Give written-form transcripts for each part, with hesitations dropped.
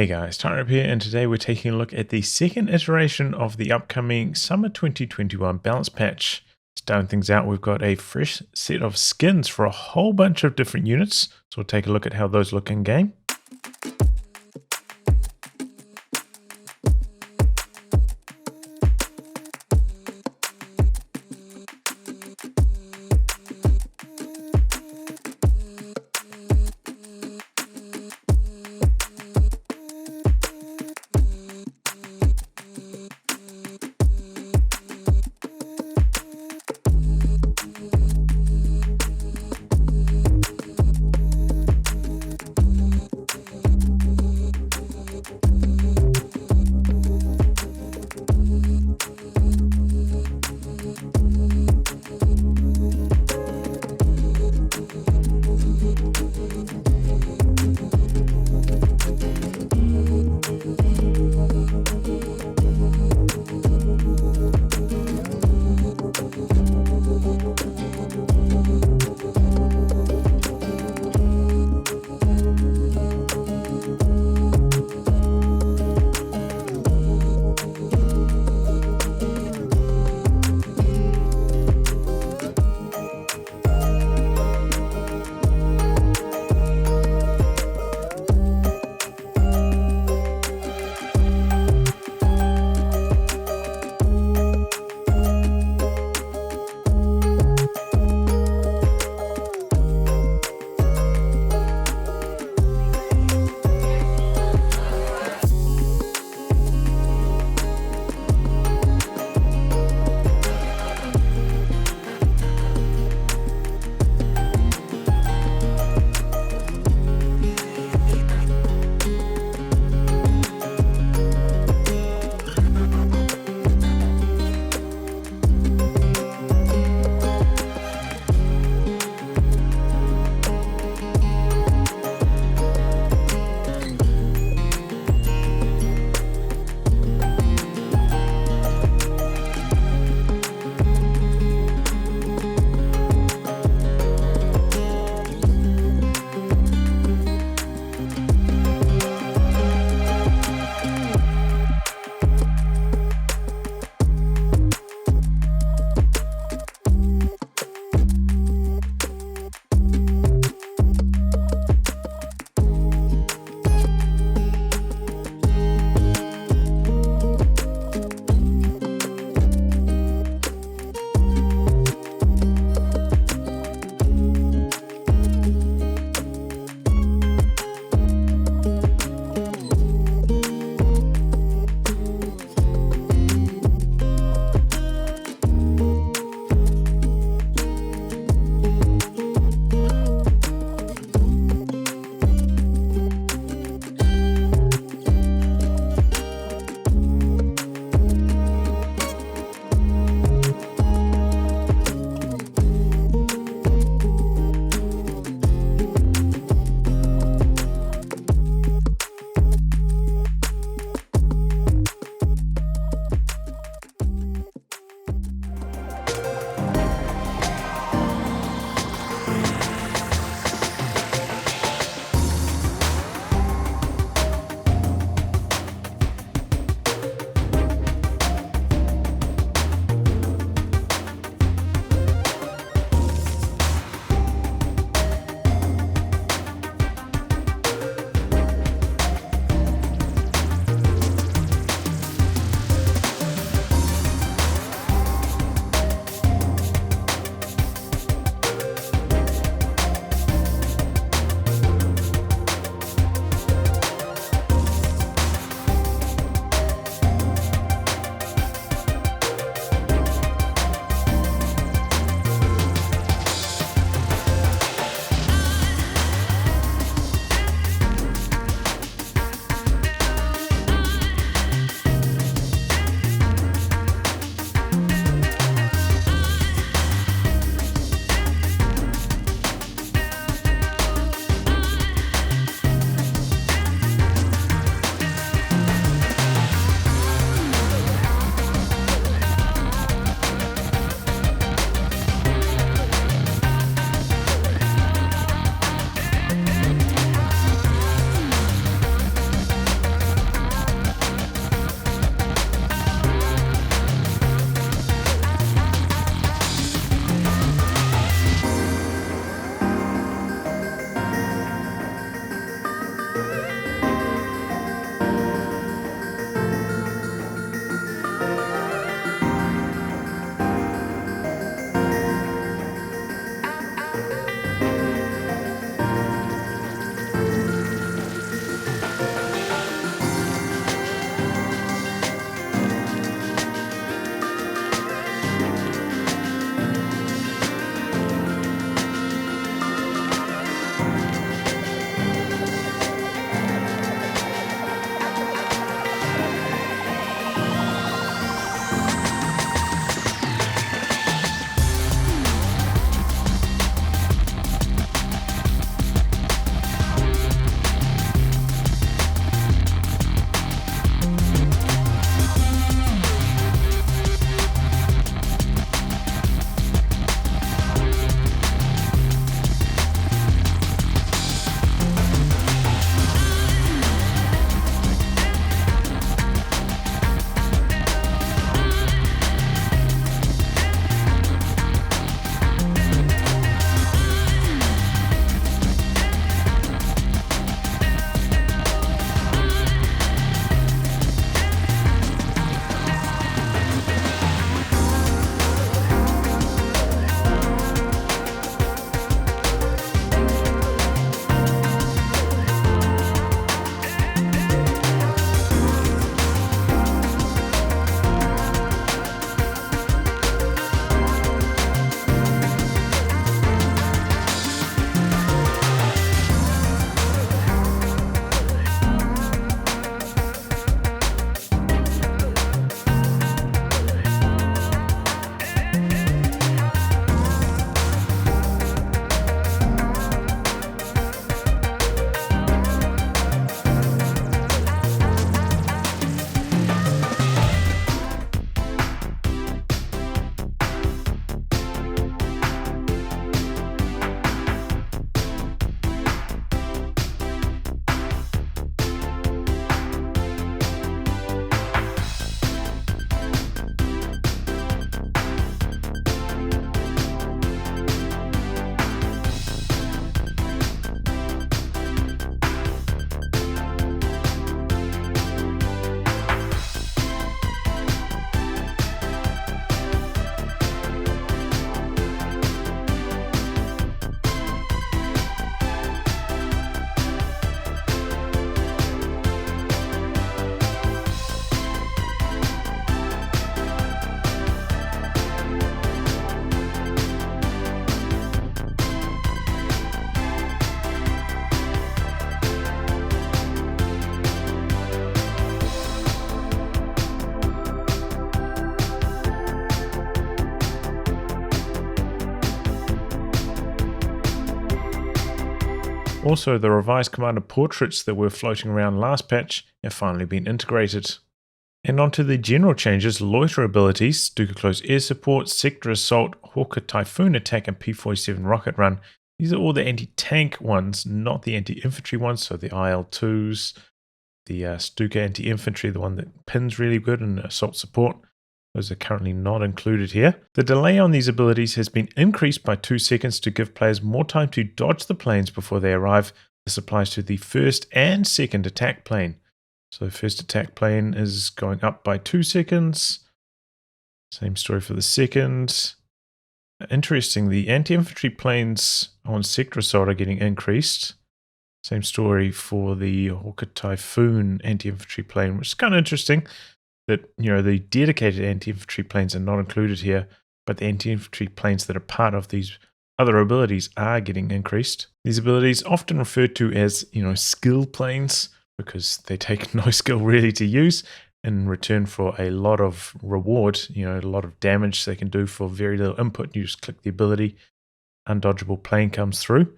Hey guys, Tyrant here, and today we're taking a look at the second iteration of the upcoming Summer 2021 balance patch. Starting things out, we've got a fresh set of skins for a whole bunch of different units, so we'll take a look at how those look in game. Also, the revised commander portraits that were floating around last patch have finally been integrated. And onto the general changes, loiter abilities, Stuka Close Air Support, Sector Assault, Hawker Typhoon Attack, and P-47 Rocket Run. These are all the anti-tank ones, not the anti-infantry ones, so the IL-2s, the Stuka anti-infantry, the one that pins really good, and assault support. Those are currently not included here. The delay on these abilities has been increased by 2 seconds to give players more time to dodge the planes before they arrive. This applies to the first and second attack plane. So first attack plane is going up by 2 seconds. Same story for the second. Interesting, the anti-infantry planes on Sector Assault are getting increased. Same story for the Hawker Typhoon anti-infantry plane, which is kind of interesting that, you know, the dedicated anti-infantry planes are not included here, but the anti-infantry planes that are part of these other abilities are getting increased. These abilities often referred to as, you know, skill planes, because they take no skill really to use in return for a lot of reward, you know, a lot of damage they can do for very little input. You just click the ability, undodgeable plane comes through.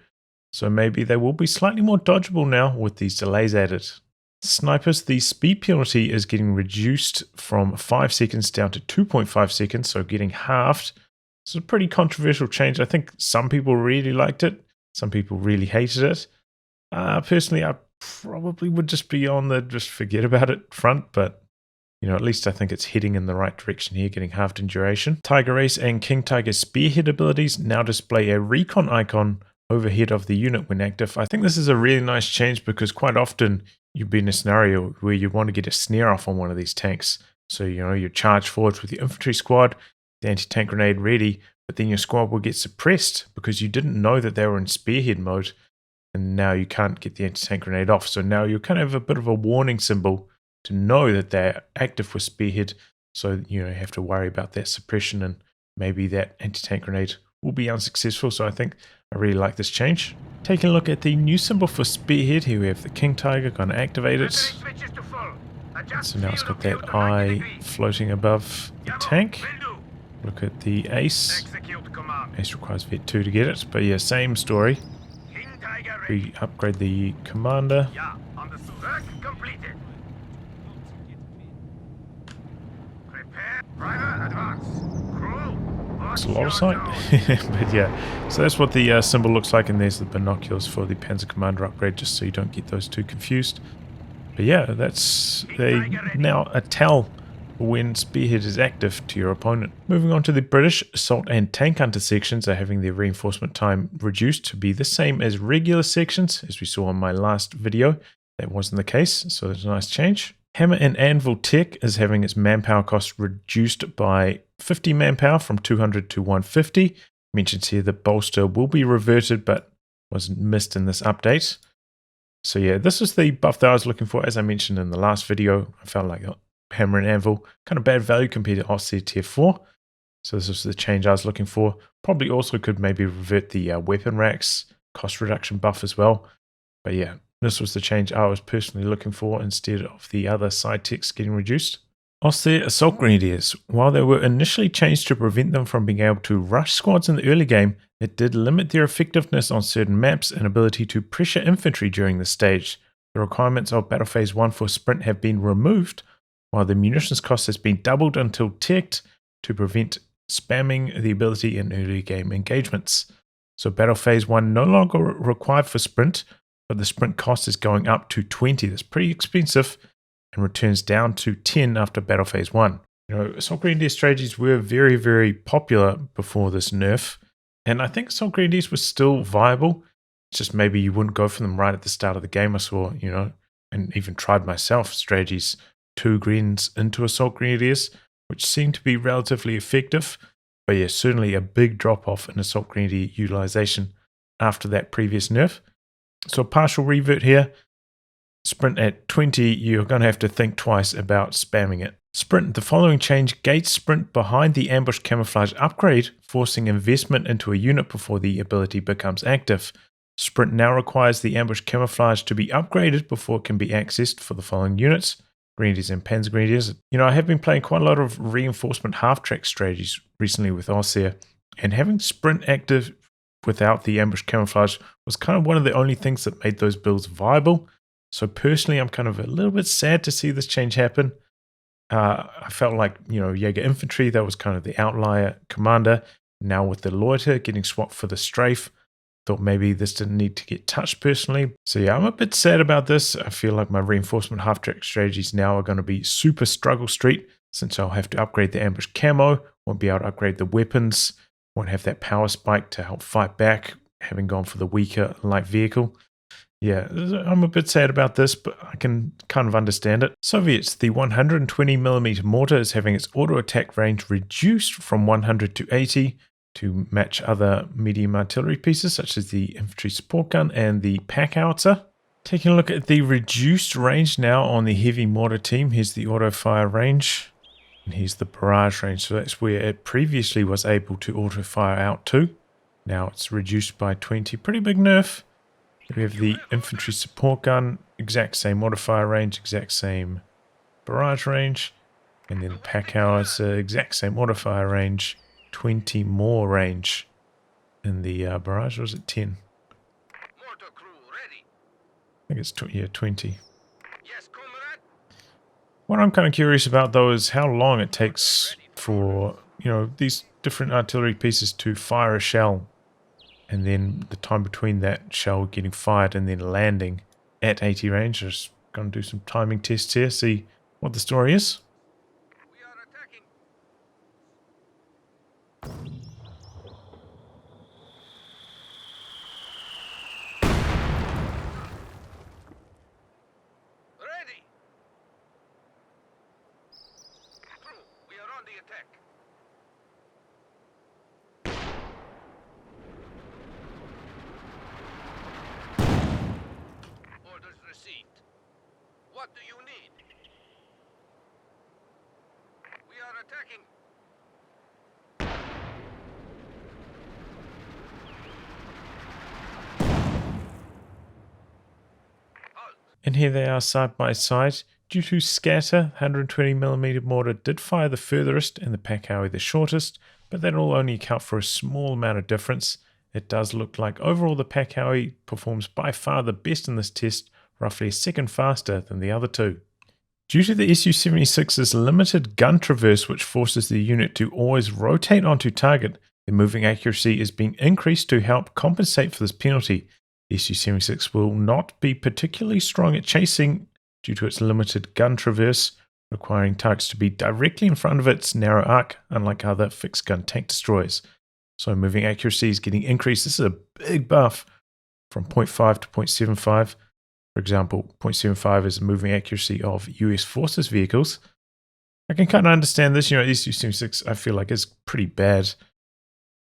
So maybe they will be slightly more dodgeable now with these delays added. Snipers, the speed penalty is getting reduced from 5 seconds down to 2.5 seconds, so getting halved. It's a pretty controversial change. I think some people really liked it. Some people really hated it. Personally, I probably would just be on the just forget about it front, but you know, at least I think it's heading in the right direction here, getting halved in duration. Tiger Race and King Tiger Spearhead abilities now display a recon icon overhead of the unit when active. I think this is a really nice change because quite often you'd be in a scenario where you want to get a snare off on one of these tanks. So, you know, you charge forwards with your infantry squad, the anti-tank grenade ready, but then your squad will get suppressed because you didn't know that they were in spearhead mode. And now you can't get the anti-tank grenade off. So now you kind of have a bit of a warning symbol to know that they're active with spearhead. So, you know, you have to worry about that suppression and maybe that anti-tank grenade will be unsuccessful. So I think I really like this change. Taking a look at the new symbol for spearhead, here we have the King Tiger, going to activate it. So now it's got that eye floating above the tank. Look at the ace. Ace requires Vet 2 to get it, but yeah, same story. We upgrade the commander. It's a lot of sight. But yeah, so that's what the symbol looks like, and there's the binoculars for the Panzer Commander upgrade, just so you don't get those two confused. But yeah, that's now a tell when Spearhead is active to your opponent. Moving on to the British, Assault and Tank Hunter sections are having their reinforcement time reduced to be the same as regular sections, as we saw on my last video. That wasn't the case, so that's a nice change. Hammer and Anvil Tech is having its manpower cost reduced by 50 manpower from 200 to 150. Mentions here that bolster will be reverted, but was missed in this update. So yeah, this is the buff that I was looking for. As I mentioned in the last video, I felt like Hammer and Anvil, kind of bad value compared to Aussie Tier 4. So this is the change I was looking for. Probably also could maybe revert the weapon racks cost reduction buff as well. But yeah, this was the change I was personally looking for instead of the other side techs getting reduced. Aussie Assault Grenadiers, while they were initially changed to prevent them from being able to rush squads in the early game, it did limit their effectiveness on certain maps and ability to pressure infantry during this stage. The requirements of Battle Phase 1 for sprint have been removed, while the munitions cost has been doubled until teched to prevent spamming the ability in early game engagements. So Battle Phase 1 no longer required for sprint, but the sprint cost is going up to 20. That's pretty expensive and returns down to 10 after Battle Phase 1. You know, Assault Grenadier strategies were very, very popular before this nerf, and I think Assault Grenadiers were still viable. It's just maybe you wouldn't go for them right at the start of the game. I saw, you know, and even tried myself, strategies 2 Grens into Assault Grenadiers, which seemed to be relatively effective. But yeah, certainly a big drop-off in Assault Grenadier utilization after that previous nerf. So a partial revert here. Sprint at 20, you're going to have to think twice about spamming it. Sprint, the following change gates sprint behind the ambush camouflage upgrade, forcing investment into a unit before the ability becomes active. Sprint now requires the ambush camouflage to be upgraded before it can be accessed for the following units. Grenadiers and Panzer Grenadiers. You know, I have been playing quite a lot of reinforcement half-track strategies recently with Osir, and having sprint active without the ambush camouflage was kind of one of the only things that made those builds viable. So personally, I'm kind of a little bit sad to see this change happen. I felt like, Jaeger Infantry, that was kind of the outlier commander. Now with the Loiter getting swapped for the Strafe, thought maybe this didn't need to get touched personally. So yeah, I'm a bit sad about this. I feel like my reinforcement half-track strategies now are going to be super struggle street, since I'll have to upgrade the ambush camo, won't be able to upgrade the weapons, won't have that power spike to help fight back, having gone for the weaker light vehicle. Yeah, I'm a bit sad about this, but I can kind of understand it. Soviets, the 120mm mortar is having its auto attack range reduced from 100 to 80 to match other medium artillery pieces such as the infantry support gun and the pack howitzer. Taking a look at the reduced range now on the heavy mortar team, here's the auto fire range and here's the barrage range. So that's where it previously was able to auto fire out to. Now it's reduced by 20, pretty big nerf. We have the infantry support gun, exact same modifier range, exact same barrage range, and then the pack howitzer, exact same modifier range, 20 more range. In the barrage, or was it 10? Mortar crew ready. I think it's 20. Yes, comrade. What I'm kind of curious about though is how long it takes for, these different artillery pieces to fire a shell. And then the time between that shell getting fired and then landing at 80 range. Just going to do some timing tests here, see what the story is. We are attacking. Ready. Crew, we are on the attack. Orders received. What do you need? We are attacking. Halt. And here they are side by side. Due to scatter, 120mm mortar did fire the furthest and the pack howie the shortest, but that'll only account for a small amount of difference. It does look like overall the pack howie performs by far the best in this test, roughly a second faster than the other two. Due to the Su-76's limited gun traverse, which forces the unit to always rotate onto target, the moving accuracy is being increased to help compensate for this penalty. The Su-76 will not be particularly strong at chasing due to its limited gun traverse, requiring targets to be directly in front of its narrow arc, unlike other fixed gun tank destroyers. So moving accuracy is getting increased. This is a big buff from 0.5 to 0.75. For example, 0.75 is moving accuracy of US Forces vehicles. I can kind of understand this. Su-76 I feel like is pretty bad.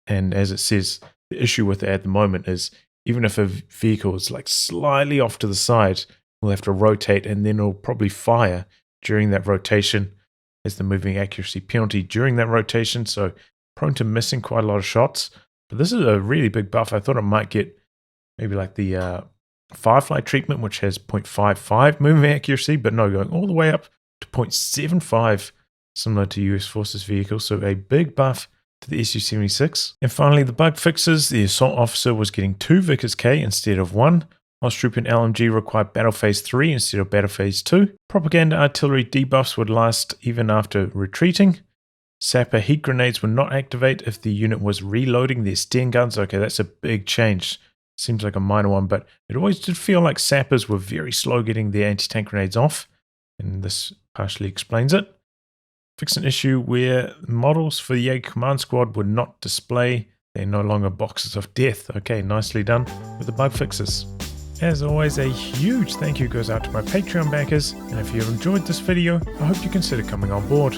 And as it says, the issue with it at the moment is even if a vehicle is like slightly off to the side, we'll have to rotate and then it'll probably fire during that rotation as the moving accuracy penalty during that rotation. So prone to missing quite a lot of shots. But this is a really big buff. I thought it might get maybe like the Firefly treatment, which has 0.55 moving accuracy, but no, going all the way up to 0.75, similar to US Forces vehicles. So a big buff to the Su-76. And finally, the bug fixes. The assault officer was getting 2 Vickers K instead of 1. Ostroop and LMG required Battle Phase 3 instead of Battle Phase 2. Propaganda artillery debuffs would last even after retreating. Sapper heat grenades would not activate if the unit was reloading their Sten guns. Okay, that's a big change. Seems like a minor one, but it always did feel like sappers were very slow getting their anti-tank grenades off, and this partially explains it. Fix an issue where models for the Jaeger Command Squad would not display. They're no longer boxes of death. Okay, nicely done with the bug fixes. As always, a huge thank you goes out to my Patreon backers, and if you have enjoyed this video, I hope you consider coming on board.